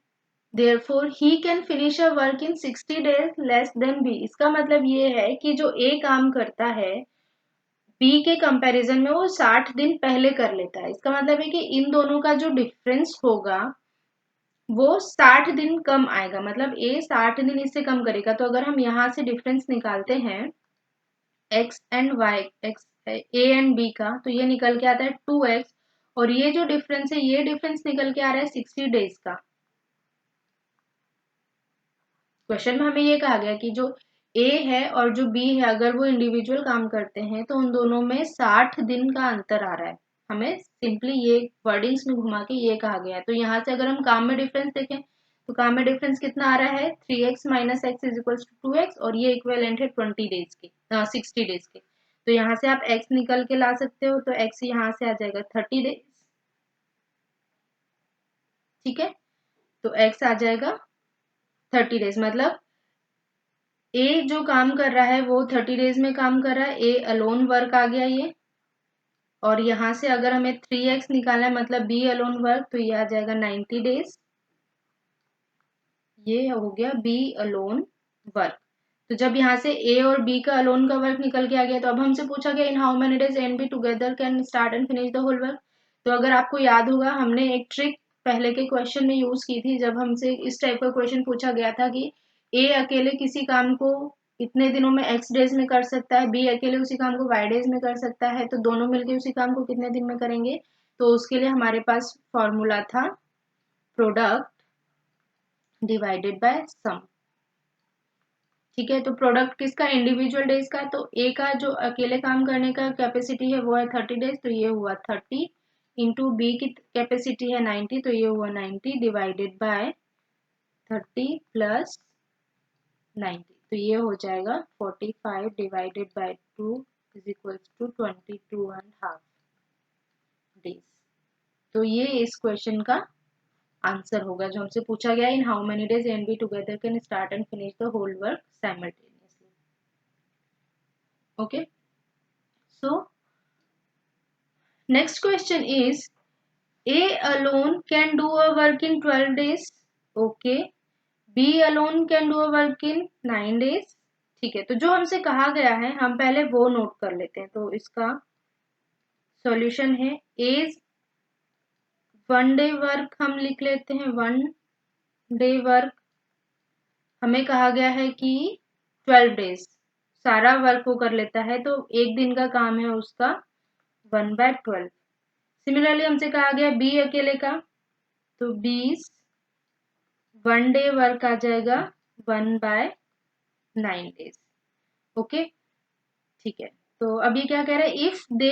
therefore he can finish a work in 60 days less than b। इसका मतलब ये है कि जो a काम करता है बी के कंपैरिजन में वो 60 दिन पहले कर लेता है। इसका मतलब है कि इन दोनों का जो डिफरेंस होगा वो 60 दिन कम आएगा, मतलब ए 60 दिन इससे कम करेगा। तो अगर हम यहाँ से डिफरेंस निकालते हैं X and Y, X A and B का, तो ये निकल के आता है 2x, और ये जो डिफरेंस है ये डिफरेंस निकल के आ रहा है 60 डेज का। क्वेश्चन में हमें ये कहा गया कि जो ए है और जो बी है अगर वो इंडिविजुअल काम करते हैं तो उन दोनों में 60 दिन का अंतर आ रहा है। हमें सिंपली ये वर्डिंग्स में घुमा के ये कहा गया है। तो यहाँ से अगर हम काम में डिफरेंस देखें तो काम में डिफरेंस कितना आ रहा है, 3x - x is equal to 2x, और ये इक्विवेलेंट है 20 डेज के, 60 डेज के। तो यहाँ से आप x निकल के ला सकते हो, तो x यहाँ से आ जाएगा 30 डेज। ठीक है, तो x आ जाएगा 30 डेज, मतलब ए जो काम कर रहा है वो 30 डेज में काम कर रहा है, ए अलोन वर्क आ गया ये। और यहाँ से अगर हमें 3x निकालना है मतलब बी अलोन वर्क, तो ये आ जाएगा 90 डेज। ये हो गया बी अलोन वर्क। तो जब यहाँ से ए और बी का अलोन का वर्क निकल के आ गया, तो अब हमसे पूछा गया in how many days A and B together can start and finish the whole work. तो अगर आपको याद होगा हमने एक ट्रिक पहले के क्वेश्चन में यूज की थी, जब हमसे इस टाइप का क्वेश्चन पूछा गया था कि ए अकेले किसी काम को इतने दिनों में एक्स डेज में कर सकता है, बी अकेले उसी काम को वाई डेज में कर सकता है, तो दोनों मिलकर उसी काम को कितने दिन में करेंगे। तो उसके लिए हमारे पास फॉर्मूला था प्रोडक्ट डिवाइडेड बाय सम। ठीक है, तो प्रोडक्ट किसका, इंडिविजुअल डेज का। तो ए का जो अकेले काम करने का कैपेसिटी है वो है 30 डेज, तो ये हुआ 30 इंटू बी की कैपेसिटी है 90, तो ये हुआ 90 डिवाइडेड बाय 30 प्लस 90, तो ये हो जाएगा 45 divided by 2 is equals to 22.5 days. तो ये इस क्वेश्चन का आंसर होगा जो हमसे पूछा गया, in how many days A and B together can start and finish the whole work simultaneously. Okay, so next question is A alone can do a work in 12 days. Okay. B alone can do a work in 9 days. ठीक है, तो जो हमसे कहा गया है हम पहले वो नोट कर लेते हैं। तो इसका सॉल्यूशन है A वन डे वर्क, हम लिख लेते हैं वन डे वर्क। हमें कहा गया है कि 12 डेज सारा वर्क वो कर लेता है, तो एक दिन का काम है उसका 1/12। सिमिलरली हमसे कहा गया बी अकेले का, तो 20 वन डे वर्क आ जाएगा 1/9 डेज। ओके, ठीक है। तो अब ये क्या कह रहा है, if they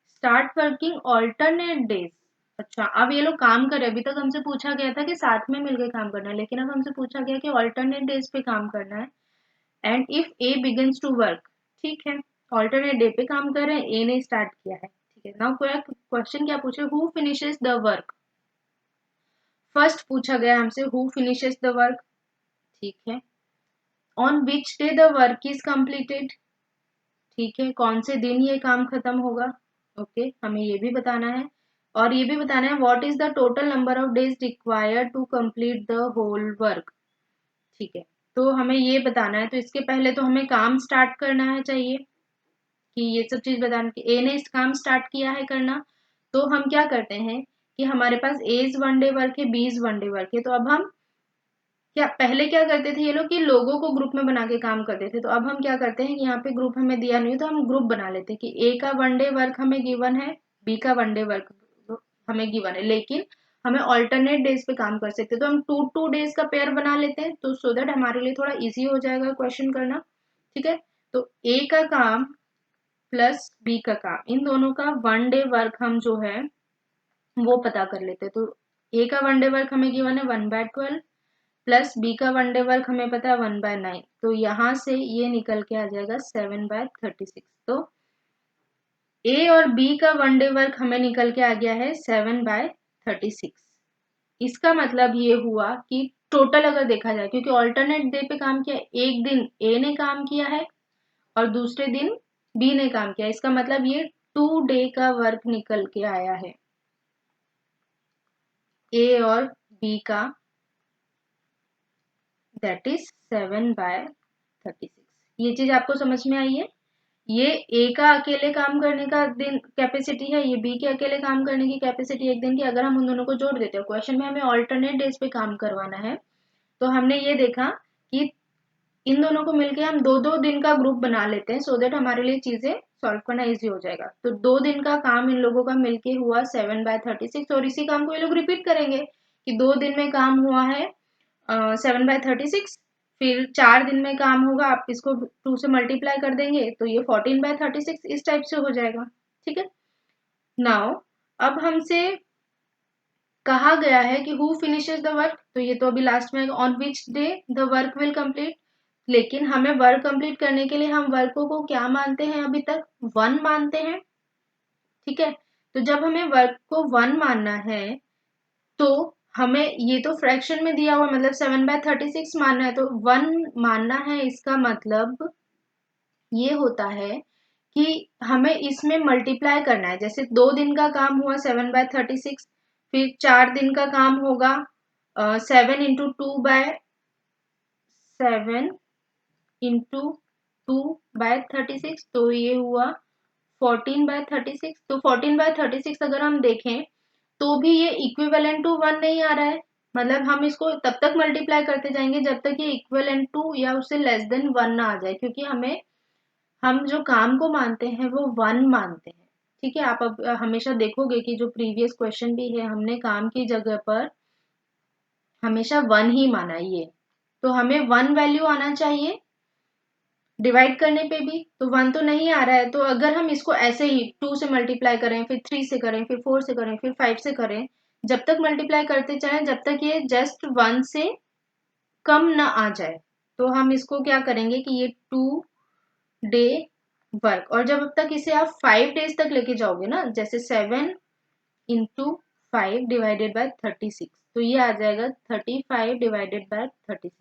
start working alternate days. अच्छा, अब ये लोग काम कर रहे हैं। अभी तक हमसे पूछा गया था कि साथ में मिलकर काम करना है, लेकिन अब हमसे पूछा गया कि ऑल्टरनेट डेज पे काम करना है। And if A begins to work, ठीक है, ऑल्टरनेट डे पे काम कर रहे हैं, ए ने स्टार्ट किया है, ठीक है। नाउ क्वेश्चन क्या पूछे, who finishes the work. First पूछा गया हमसे हु फिनिशेस द वर्क, ठीक है। On which day the work is completed, ठीक है, कौन से दिन ये काम खत्म होगा। ओके, हमें ये भी बताना है। और ये भी बताना है what is the total number of days required to complete the whole work, ठीक है। तो हमें ये बताना है, तो इसके पहले तो हमें काम स्टार्ट करना है चाहिए कि ये सब चीज बताने की। ए ने इस काम स्टार्ट किया है करना, तो हम क्या करते हैं कि हमारे पास एज वन डे वर्क है, बीज वन डे वर्क है। तो अब हम क्या पहले क्या करते थे ये लोग कि लोगों को ग्रुप में बना के काम करते थे। तो अब हम क्या करते हैं कि यहाँ पे ग्रुप हमें दिया नहीं तो हम ग्रुप बना लेते हैं कि ए का वन डे वर्क हमें गिवन है, बी का वन डे वर्क हमें गिवन है, लेकिन हमें ऑल्टरनेट डेज पे काम कर सकते हैं। तो हम 2-2 डेज का पेयर बना लेते हैं, तो सो दैट हमारे लिए थोड़ा इजी हो जाएगा क्वेश्चन करना, ठीक है। तो ए का काम प्लस बी का काम, इन दोनों का वन डे वर्क हम जो है वो पता कर लेते हैं। तो ए का वन डे वर्क हमें गिवन है 1/12 प्लस बी का वन डे वर्क हमें पता है 1/9, तो यहां से ये निकल के आ जाएगा 7/36। तो ए और बी का वन डे वर्क हमें निकल के आ गया है 7/36। इसका मतलब ये हुआ कि टोटल अगर देखा जाए, क्योंकि ऑल्टरनेट डे पे काम किया, एक दिन ए ने काम किया है और दूसरे दिन बी ने काम किया, इसका मतलब ये 2 डे का वर्क निकल के आया है ए और बी का, दैट इज 7/36। ये चीज आपको समझ में आई है। ये ए का अकेले काम करने का दिन कैपेसिटी है, ये बी के अकेले काम करने की कैपेसिटी एक दिन की। अगर हम उन दोनों को जोड़ देते हैं, क्वेश्चन में हमें ऑल्टरनेट डेज पे काम करवाना है, तो हमने ये देखा कि इन दोनों को मिलके हम 2-2 दिन का ग्रुप बना लेते हैं, सो देट हमारे लिए चीजें सॉल्व करना इजी हो जाएगा। तो 2 दिन का काम इन लोगों का मिलके हुआ 7/36, और इसी काम को ये लोग रिपीट करेंगे कि 2 दिन में काम हुआ है 7/36, फिर 4 दिन में काम होगा, आप इसको 2 से मल्टीप्लाई कर देंगे तो ये 14/36 इस टाइप से हो जाएगा, ठीक है। नाउ अब हमसे कहा गया है कि हु फिनिशेस द वर्क, तो ये तो अभी लास्ट में on which day the work will complete, लेकिन हमें वर्क कंप्लीट करने के लिए हम वर्कों को क्या मानते हैं, अभी तक 1 मानते हैं, ठीक है। तो जब हमें वर्क को 1 मानना है, तो हमें ये तो फ्रैक्शन में दिया हुआ, मतलब 7/36 मानना है, तो 1 मानना है, इसका मतलब ये होता है कि हमें इसमें मल्टीप्लाई करना है। जैसे 2 दिन का काम हुआ 7/36, फिर 4 दिन का काम होगा 7 into 2/36, तो ये हुआ 14/36। तो 14/36 अगर हम देखें तो भी ये इक्विवेलेंट टू 1 नहीं आ रहा है, मतलब हम इसको तब तक मल्टीप्लाई करते जाएंगे जब तक ये इक्विवेलेंट टू या उससे लेस देन 1 ना आ जाए, क्योंकि हम जो काम को मानते हैं वो 1 मानते हैं, ठीक है। आप अब हमेशा देखोगे कि जो प्रीवियस क्वेश्चन भी है, हमने काम की जगह पर हमेशा 1 ही माना ये, तो हमें 1 वैल्यू आना चाहिए डिवाइड करने पे भी, तो 1 तो नहीं आ रहा है। तो अगर हम इसको ऐसे ही 2 से मल्टीप्लाई करें, फिर 3 से करें, फिर 4 से करें, फिर 5 से करें, जब तक मल्टीप्लाई करते जाएं जब तक ये जस्ट 1 से कम ना आ जाए, तो हम इसको क्या करेंगे कि ये 2 डे वर्क, और जब तक इसे आप 5 डेज तक लेके जाओगे ना, जैसे 7 × 5 डिवाइडेड बाय 36, तो ये आ जाएगा 35 डिवाइडेड बाय 36।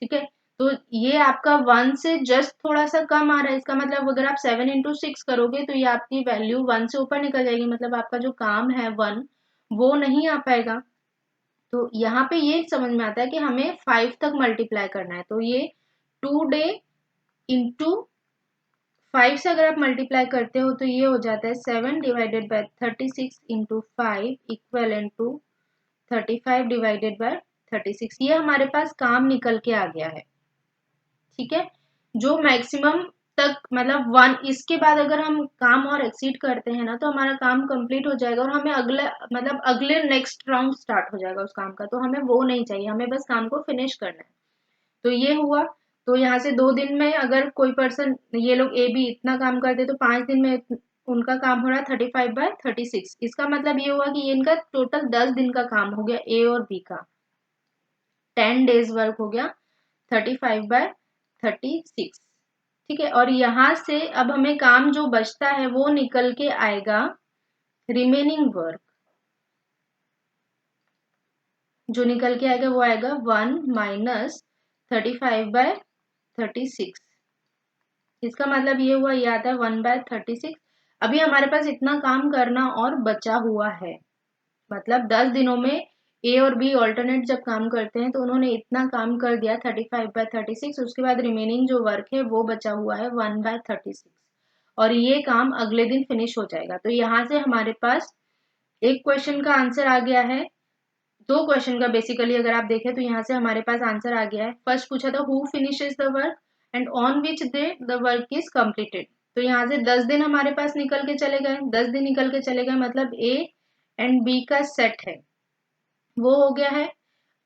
ठीक है, तो ये आपका 1 से जस्ट थोड़ा सा कम आ रहा है, इसका मतलब अगर आप 7 × 6 करोगे तो ये आपकी वैल्यू 1 से ऊपर निकल जाएगी, मतलब आपका जो काम है 1 वो नहीं आ पाएगा। तो यहाँ पे ये समझ में आता है कि हमें 5 तक मल्टीप्लाई करना है, तो ये 2 डे इंटू 5 से अगर आप मल्टीप्लाई करते हो तो ये हो जाता है 7 divided by 36 into 5 equal to 35 divided by 36। ये हमारे पास काम निकल के आ गया है। ठीक है, जो मैक्सिमम तक मतलब 1, इसके बाद अगर हम काम और एक्सीड करते हैं ना तो हमारा काम कंप्लीट हो जाएगा और हमें अगले मतलब अगले नेक्स्ट राउंड स्टार्ट हो जाएगा उस काम का, तो हमें वो नहीं चाहिए, हमें बस काम को फिनिश करना है। तो ये हुआ, तो यहाँ से 2 दिन में अगर कोई पर्सन, ये लोग ए बी इतना काम करते तो 5 दिन में उनका काम हो रहा है 35/36। इसका मतलब ये हुआ कि ये इनका टोटल 10 दिन का काम हो गया ए और बी का, 10 डेज वर्क हो गया 35/36। ठीक है, और यहाँ से अब हमें काम जो बचता है वो निकल के आएगा, रिमेनिंग वर्क जो निकल के आएगा वो आएगा 1 माइनस 35/36। इसका मतलब ये हुआ, ये आता है 1/36। अभी हमारे पास इतना काम करना और बचा हुआ है, मतलब 10 दिनों में ए और बी ऑल्टरनेट जब काम करते हैं तो उन्होंने इतना काम कर दिया 35/36, उसके बाद रिमेनिंग जो वर्क है वो बचा हुआ है 1/36, और ये काम अगले दिन फिनिश हो जाएगा। तो यहाँ से हमारे पास एक क्वेश्चन का आंसर आ गया है, 2 क्वेश्चन का बेसिकली अगर आप देखें तो यहाँ से हमारे पास आंसर आ गया है। फर्स्ट पूछा था who finishes the work and on which day the work is completed, तो यहाँ से 10 दिन हमारे पास निकल के चले गए, 10 दिन निकल के चले गए, मतलब ए एंड बी का सेट है वो हो गया है।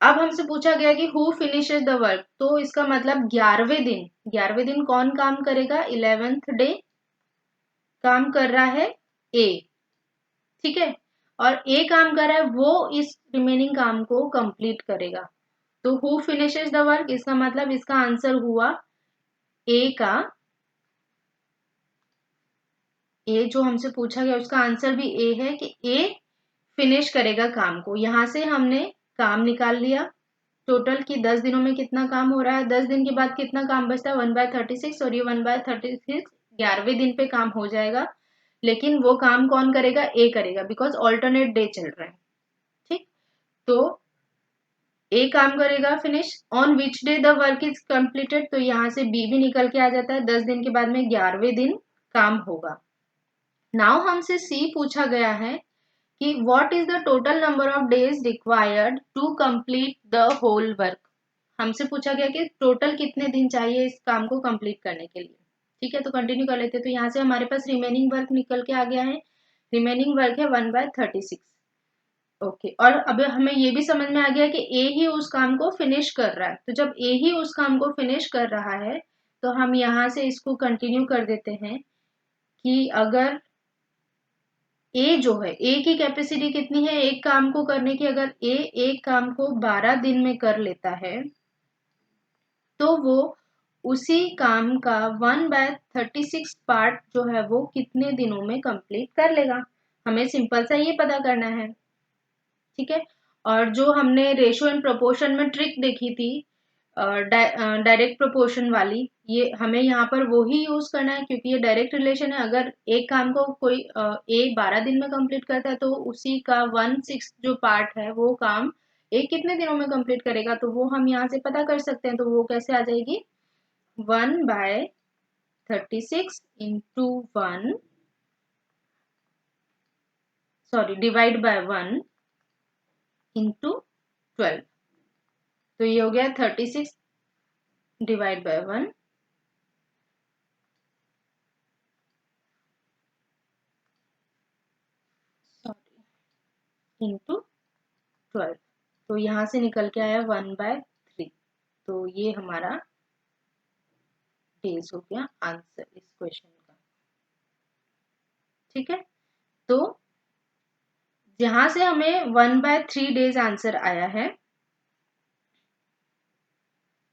अब हमसे पूछा गया कि हु फिनिशेस द वर्क, तो इसका मतलब 11वें दिन कौन काम करेगा, 11th डे काम कर रहा है ए। ठीक है, और ए काम कर रहा है, वो इस रिमेनिंग काम को कंप्लीट करेगा। तो हु फिनिशेस द वर्क, इसका मतलब इसका आंसर हुआ ए का, ए जो हमसे पूछा गया उसका आंसर भी ए है कि ए फिनिश करेगा काम को। यहां से हमने काम निकाल लिया टोटल कि 10 दिनों में कितना काम हो रहा है, 10 दिन के बाद कितना काम बचता है 1/36, और ये 1/36 11वें दिन पे काम हो जाएगा, लेकिन वो काम कौन करेगा, ए करेगा, बिकॉज ऑल्टरनेट डे चल रहा है। ठीक, तो ए काम करेगा finish, on which day the work is completed, तो यहाँ से बी भी निकल के आ जाता है, 10 दिन के बाद में 11वें दिन काम होगा। नाउ हमसे सी पूछा गया है कि what is the total number of days required to complete the whole work. हमसे पूछा गया कि टोटल कितने दिन चाहिए इस काम को कंप्लीट करने के लिए। ठीक है, तो कंटिन्यू कर लेते हैं। तो यहाँ से हमारे पास रिमेनिंग वर्क निकल के आ गया है, रिमेनिंग वर्क है 1/36। ओके, और अब हमें ये भी समझ में आ गया कि ए ही उस काम को फिनिश कर रहा है, तो जब ए ही उस काम को फिनिश कर रहा है तो हम यहाँ से इसको कंटिन्यू कर देते हैं कि अगर ए जो है, ए की कैपेसिटी कितनी है एक काम को करने की, अगर ए एक काम को 12 दिन में कर लेता है तो वो उसी काम का 1/36 पार्ट जो है वो कितने दिनों में कंप्लीट कर लेगा। हमें सिंपल सा ये पता करना है। ठीक है, और जो हमने रेशो एंड प्रोपोर्शन में ट्रिक देखी थी डायरेक्ट प्रोपोर्शन वाली, ये हमें यहाँ पर वो ही यूज करना है क्योंकि ये डायरेक्ट रिलेशन है। अगर एक काम को कोई ए 12 दिन में कंप्लीट करता है तो उसी का 1/6 जो पार्ट है वो काम ए कितने दिनों में कंप्लीट करेगा, तो वो हम यहाँ से पता कर सकते हैं। तो वो कैसे आ जाएगी, 1/36 into 1, sorry divide by 1 into 12, तो ये हो गया 36 डिवाइड बाय 1 सॉरी इंटू 12, तो यहाँ से निकल के आया 1/3। तो ये हमारा डेज हो गया आंसर इस क्वेश्चन का। ठीक है, तो जहां से हमें 1/3 डेज आंसर आया है,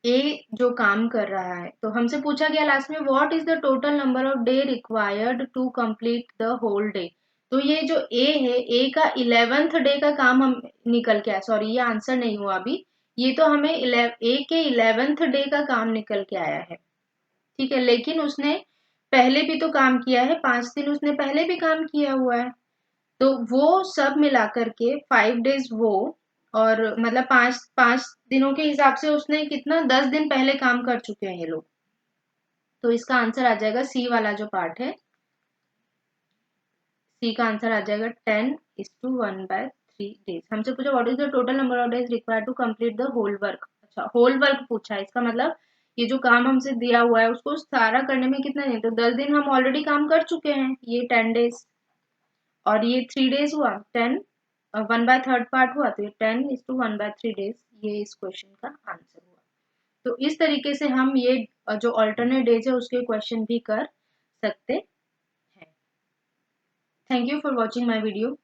ए जो काम कर रहा है, तो हमसे पूछा गया लास्ट में what is the total number of day required to complete the whole day. तो ये जो ए है, ए का 11th डे का काम हम निकल के आया, सॉरी ये आंसर नहीं हुआ अभी, ये तो हमें ए के 11th डे का काम निकल के आया है, ठीक है। लेकिन उसने पहले भी तो काम किया है, 5 दिन उसने पहले भी काम किया हुआ है, तो वो सब मिलाकर के 5 डेज वो, और मतलब 5 5 दिनों के हिसाब से उसने कितना 10 दिन पहले काम कर चुके हैं ये लोग। तो इसका आंसर आ जाएगा सी वाला जो पार्ट है, सी का आंसर आ जाएगा 10:1/3 डेज। हमसे पूछा what is the total number of days required to complete the whole work. अच्छा, होल वर्क पूछा है, इसका मतलब ये जो काम हमसे दिया हुआ है उसको सारा करने में कितना दिन, तो 10 दिन हम ऑलरेडी काम कर चुके हैं, ये 10 डेज, और ये 3 डेज हुआ 10, 1/3 पार्ट हुआ, तो ये 10:1/3 डेज, ये इस क्वेश्चन का आंसर हुआ। तो इस तरीके से हम ये जो अल्टरनेट डेज है उसके क्वेश्चन भी कर सकते हैं। Thank you for watching my video.